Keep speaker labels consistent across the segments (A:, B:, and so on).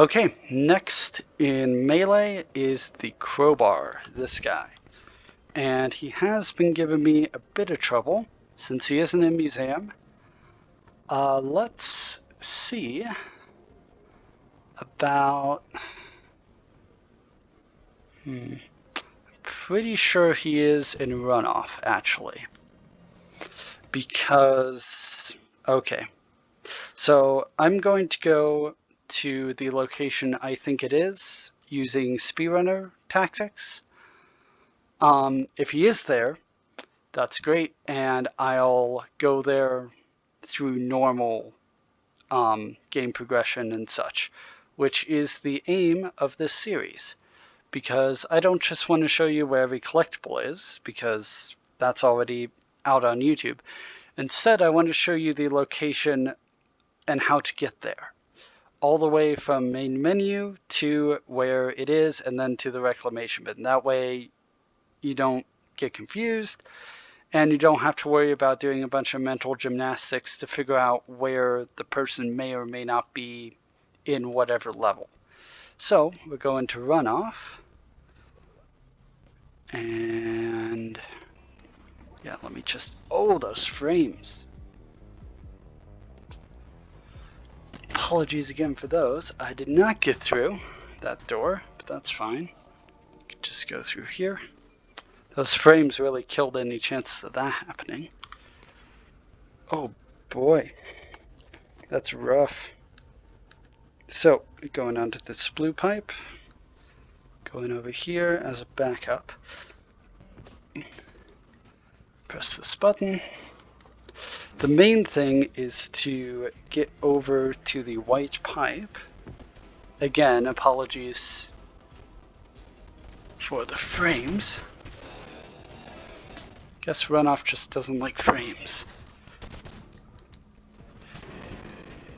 A: Okay, next in Melee is the Crowbar, this guy. And he has been giving me a bit of trouble since he isn't in museum. Let's see about... Pretty sure he is in Runoff, actually. Because... Okay. So I'm going to go to the location I think it is, using speedrunner tactics. If he is there, that's great, and I'll go there through normal game progression and such, which is the aim of this series, because I don't just want to show you where every collectible is, because that's already out on YouTube. Instead, I want to show you the location and how to get there, all the way from main menu to where it is, and then to the reclamation bin. That way you don't get confused, and you don't have to worry about doing a bunch of mental gymnastics to figure out where the person may or may not be in whatever level. So we're going to Runoff, and yeah, let me just, oh, those frames. Apologies again for those. I did not get through that door, but that's fine. Could just go through here. Those frames really killed any chances of that happening. Oh boy, that's rough. So, going onto this blue pipe, going over here as a backup. Press this button. The main thing is to get over to the white pipe. Again, apologies for the frames. Guess Runoff just doesn't like frames.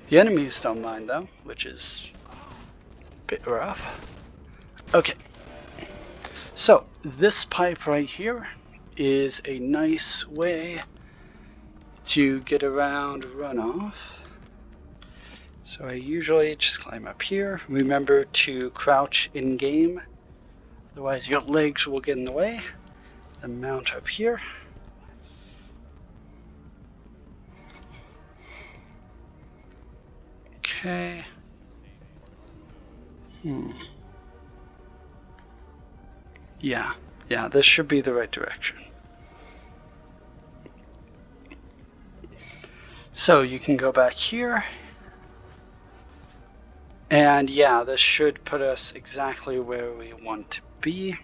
A: The enemies don't mind though, which is a bit rough. Okay, so this pipe right here is a nice way to get around Runoff. So I usually just climb up here. Remember to crouch in game, otherwise your legs will get in the way. Then mount up here. Okay. Yeah, this should be the right direction. So you can go back here. And yeah, this should put us exactly where we want to be.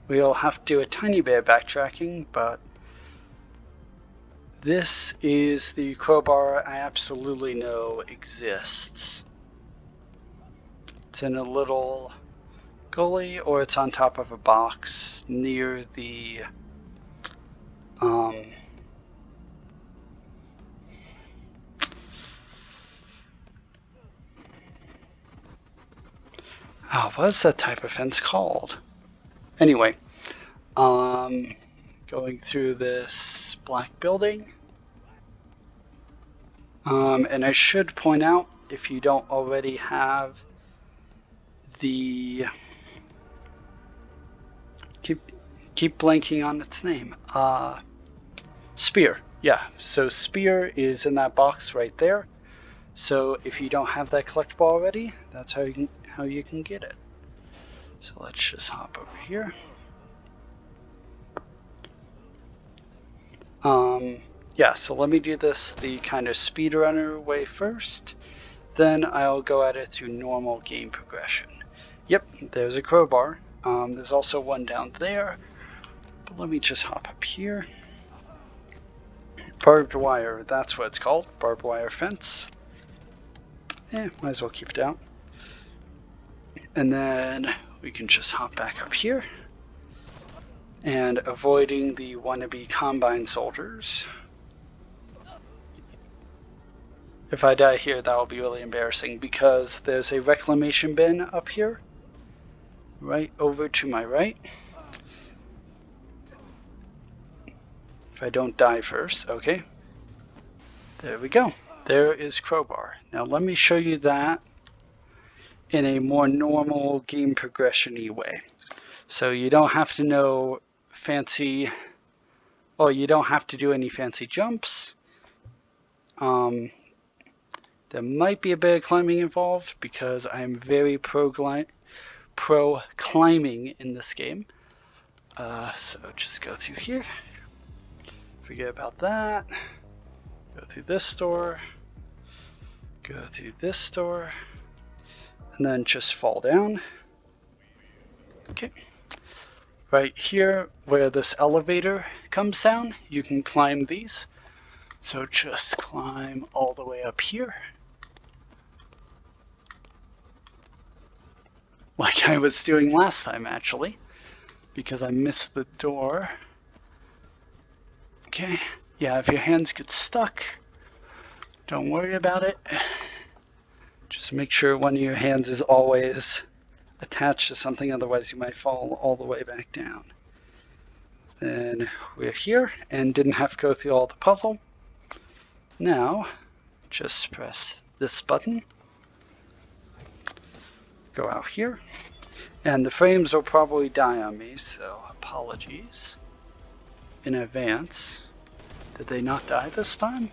A: We'll have to do a tiny bit of backtracking, but this is the crowbar I absolutely know exists. It's in a little gully, or it's on top of a box near the what is that type of fence called? Anyway, going through this black building. And I should point out, if you don't already have the... Keep blanking on its name. Spear. Yeah, so spear is in that box right there. So if you don't have that collectible already, that's how you can get it. So let's just hop over here. Yeah, so let me do this the kind of speedrunner way first. Then I'll go at it through normal game progression. Yep, there's a crowbar. There's also one down there. But let me just hop up here. Barbed wire, that's what it's called. Barbed wire fence. Might as well keep it out. And then we can just hop back up here. And avoiding the wannabe combine soldiers. If I die here, that will be really embarrassing, because there's a reclamation bin up here, right over to my right. If I don't die first, okay. There we go. There is crowbar. Now let me show you that in a more normal game progression-y way. So you don't have to know fancy, or you don't have to do any fancy jumps. There might be a bit of climbing involved because I'm very pro climbing in this game. So just go through here. Forget about that. Go through this door. Go through this door. And then just fall down. Okay. Right here where this elevator comes down, you can climb these. So just climb all the way up here. Like I was doing last time, actually, because I missed the door. Okay, yeah, if your hands get stuck, don't worry about it. Just make sure one of your hands is always attached to something, otherwise you might fall all the way back down. Then we're here and didn't have to go through all the puzzle. Now, just press this button. Go out here, and the frames will probably die on me, so apologies in advance. Did they not die this time?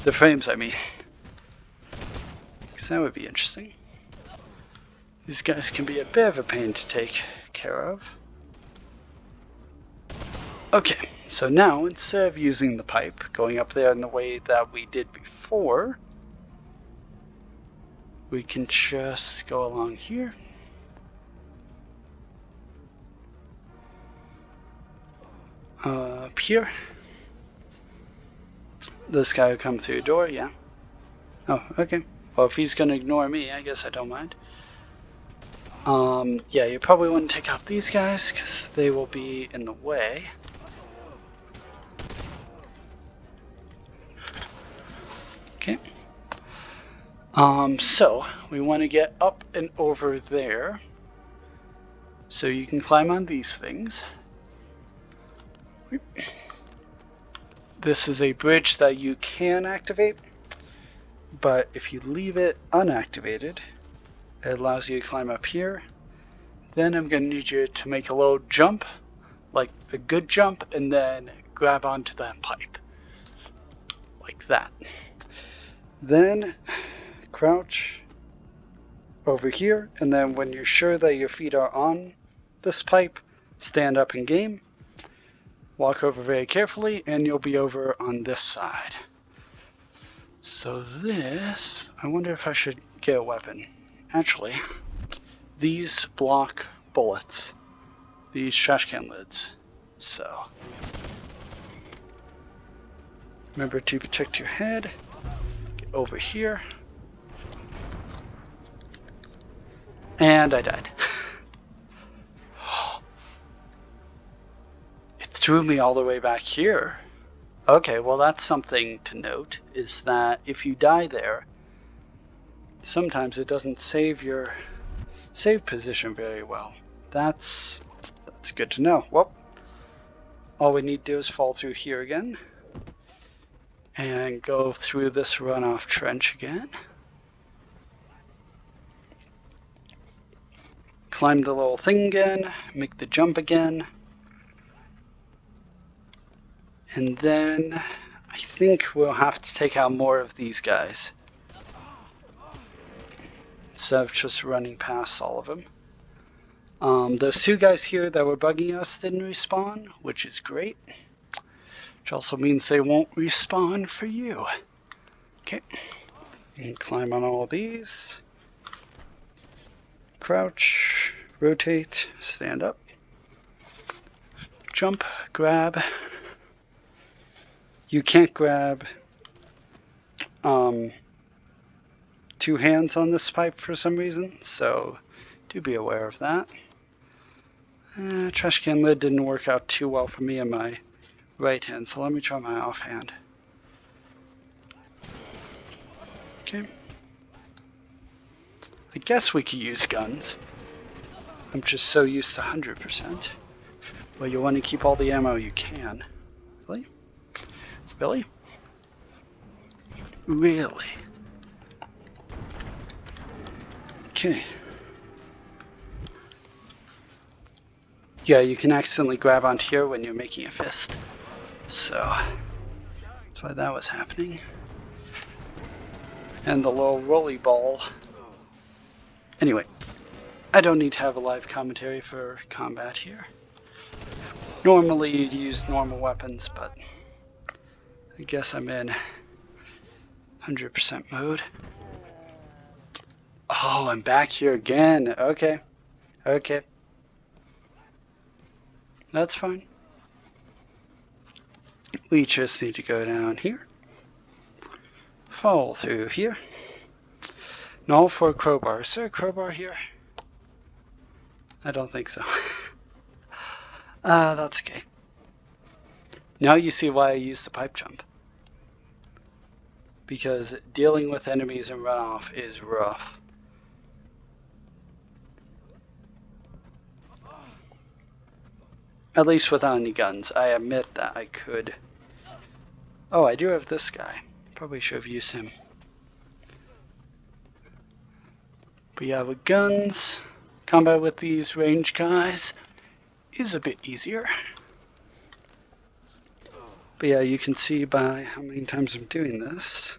A: The frames, I mean. Because that would be interesting. These guys can be a bit of a pain to take care of. Okay, so now instead of using the pipe, going up there in the way that we did before, we can just go along here. Up here. This guy will come through a door, yeah. Oh, okay. Well, if he's going to ignore me, I guess I don't mind. Yeah, you probably want to take out these guys because they will be in the way. Okay. So we want to get up and over there. So you can climb on these things. This is a bridge that you can activate, but if you leave it unactivated, it allows you to climb up here. Then I'm going to need you to make a little jump, like a good jump, and then grab onto that pipe. Like that. Then crouch over here, and then when you're sure that your feet are on this pipe, stand up in game. Walk over very carefully, and you'll be over on this side. So this, I wonder if I should get a weapon. Actually, these block bullets. These trash can lids. So, remember to protect your head. Get over here. And I died. Threw me all the way back here. Okay, well that's something to note, is that if you die there, sometimes it doesn't save your save position very well. That's good to know. Well, all we need to do is fall through here again and go through this runoff trench again. Climb the little thing again, make the jump again. And then I think we'll have to take out more of these guys instead of just running past all of them. Those two guys here that were bugging us didn't respawn, which is great. Which also means they won't respawn for you. Okay. You can climb on all of these. Crouch, rotate, stand up. Jump, grab. You can't grab two hands on this pipe for some reason, so do be aware of that. Trash can lid didn't work out too well for me in my right hand, so let me try my offhand. Okay. I guess we could use guns. I'm just so used to 100%. Well, you want to keep all the ammo you can. Really? Really? Really? Okay. Yeah, you can accidentally grab onto here when you're making a fist. So, that's why that was happening. And the little rolly ball. Anyway, I don't need to have a live commentary for combat here. Normally you'd use normal weapons, but I guess I'm in 100% mode. Oh, I'm back here again. Okay. Okay. That's fine. We just need to go down here. Fall through here. No for a crowbar. Is there a crowbar here? I don't think so. That's okay. Now you see why I used the pipe jump. Because dealing with enemies in runoff is rough. At least without any guns. I admit that I could. Oh, I do have this guy. Probably should have used him. But yeah, with guns, combat with these range guys is a bit easier. But yeah, you can see by how many times I'm doing this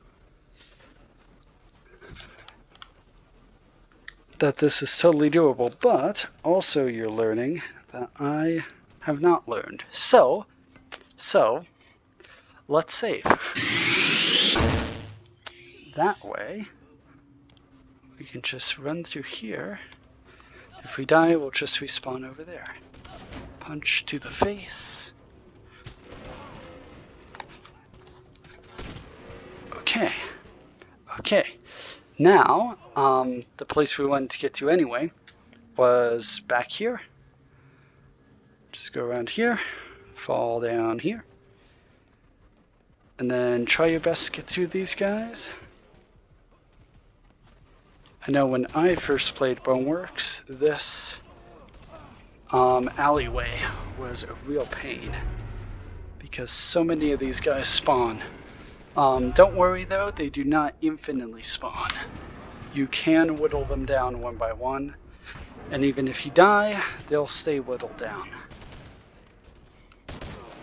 A: that this is totally doable. But also you're learning that I have not learned. So let's save. That way we can just run through here. If we die, we'll just respawn over there. Punch to the face. Okay. Now, the place we wanted to get to anyway was back here. Just go around here, fall down here, and then try your best to get through these guys. I know when I first played Boneworks, this alleyway was a real pain because so many of these guys spawn. Don't worry though, they do not infinitely spawn. You can whittle them down one by one, and even if you die, they'll stay whittled down.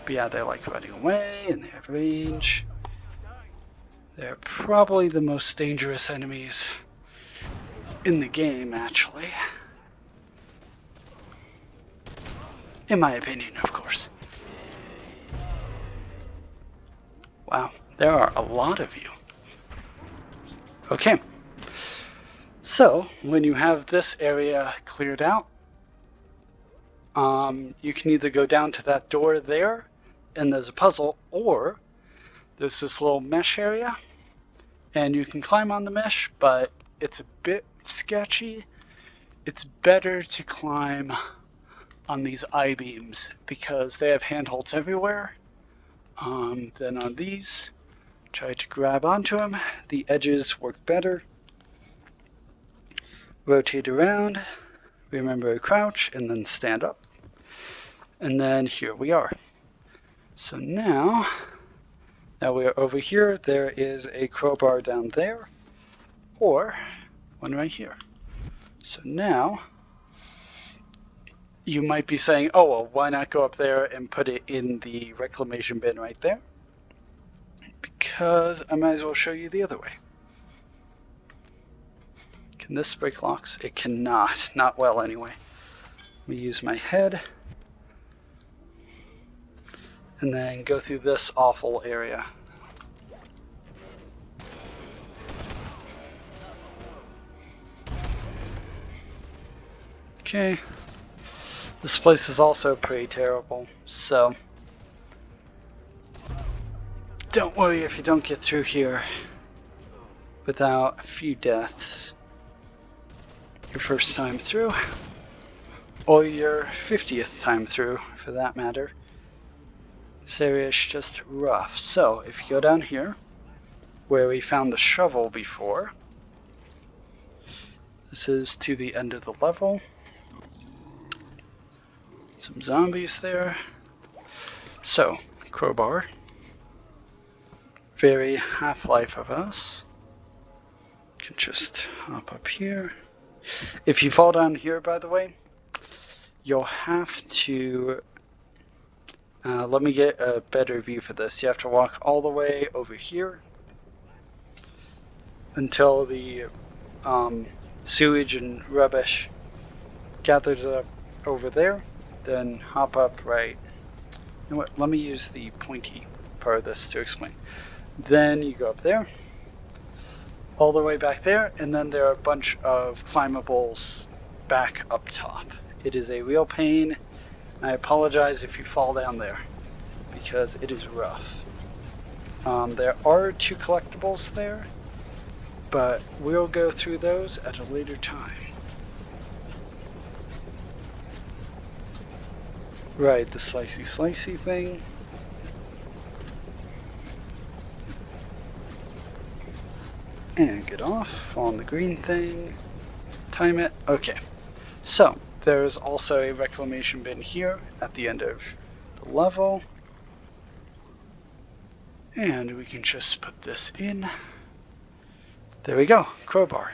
A: But yeah, they like running away and they have range. They're probably the most dangerous enemies in the game, actually. In my opinion, of course. Wow, there are a lot of you. Okay. So, when you have this area cleared out, you can either go down to that door there, and there's a puzzle, or there's this little mesh area, and you can climb on the mesh, but it's a bit sketchy. It's better to climb on these I-beams because they have handholds everywhere. Then on these, try to grab onto them. The edges work better. Rotate around, remember to crouch, and then stand up. And then here we are. So now we're over here. There is a crowbar down there, or one right here. So now you might be saying, oh, well, why not go up there and put it in the reclamation bin right there? Because I might as well show you the other way. Can this break locks? It cannot. Not well, anyway. Let me use my head. And then go through this awful area. Okay. This place is also pretty terrible, so don't worry if you don't get through here without a few deaths your first time through, or your 50th time through, for that matter. This area is just rough. So if you go down here, where we found the shovel before, this is to the end of the level. Some zombies there. So, crowbar. Very Half-Life of us. Can just hop up here. If you fall down here, by the way, you'll have to, let me get a better view for this. You have to walk all the way over here until the sewage and rubbish gathers up over there, then hop up right. You know what, let me use the pointy part of this to explain. Then you go up there, all the way back there, and then there are a bunch of climbables back up top. It is a real pain. I apologize if you fall down there, because it is rough. There are 2 collectibles there, but we'll go through those at a later time. Right, the slicey thing. And get off on the green thing. Time it. Okay. So, there's also a reclamation bin here at the end of the level. And we can just put this in. There we go. Crowbar.